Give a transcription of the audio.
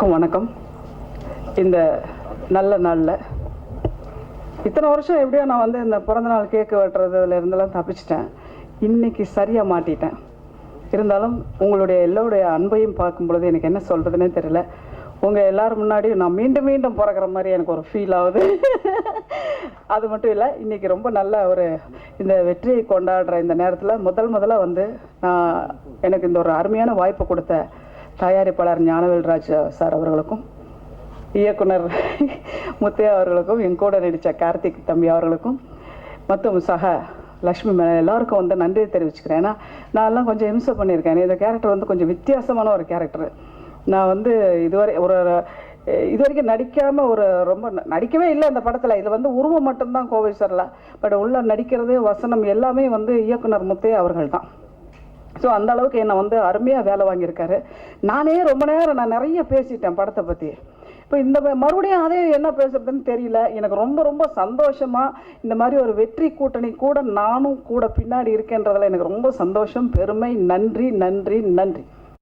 எல்லாருக்கும் வணக்கம். இந்த நல்ல நாளில் இத்தனை வருஷம் எப்படியோ நான் வந்து இந்த பிறந்தநாள் கேக்கு வெட்டுறதுல இருந்தெல்லாம் தப்பிச்சிட்டேன். இன்னைக்கு சரியாக மாட்டிட்டேன். இருந்தாலும் உங்களுடைய எல்லோருடைய அன்பையும் பார்க்கும் பொழுது எனக்கு என்ன சொல்கிறதுனே தெரியல. உங்கள் எல்லோரும் முன்னாடி நான் மீண்டும் மீண்டும் பிறக்கிற மாதிரி எனக்கு ஒரு ஃபீல் ஆகுது. அது மட்டும் இல்லை, இன்றைக்கி ரொம்ப நல்ல ஒரு இந்த வெற்றியை கொண்டாடுற இந்த நேரத்தில் முதல்ல வந்து நான் எனக்கு இந்த ஒரு அருமையான வாய்ப்பு கொடுத்த தயாரிப்பாளர் ஞானவேல்ராஜ் சார் அவர்களுக்கும், இயக்குனர் முத்தையா அவர்களுக்கும், என் கூட நடித்த கார்த்திக் தம்பி அவர்களுக்கும் மற்றும் சக லக்ஷ்மி மேலே எல்லாருக்கும் வந்து நன்றி தெரிவிச்சுக்கிறேன். ஏன்னா நான்லாம் கொஞ்சம் இம்சை பண்ணியிருக்கேன். இந்த கேரக்டர் வந்து கொஞ்சம் வித்தியாசமான ஒரு கேரக்டர். நான் வந்து இதுவரைக்கும் நடிக்காமல் ரொம்ப நடிக்கவே இல்லை இந்த படத்தில். இதில் வந்து உருவம் மட்டும்தான் கோவை சார்ல, பட் உள்ள நடிக்கிறது வசனம் எல்லாமே வந்து இயக்குனர் முத்தையா அவர்கள் தான். ஸோ அந்த அளவுக்கு என்னை வந்து அருமையாக வேலை வாங்கியிருக்காரு. நானே ரொம்ப நேரம் நான் நிறைய பேசிட்டேன் படத்தை பற்றி. இப்போ இந்த மறுபடியும் அதே என்ன பேசுறதுன்னு தெரியல. எனக்கு ரொம்ப சந்தோஷமாக இந்த மாதிரி ஒரு வெற்றி கூட்டணி கூட நானும் கூட பின்னாடி இருக்கேன்றதில் எனக்கு ரொம்ப சந்தோஷம், பெருமை. நன்றி நன்றி நன்றி.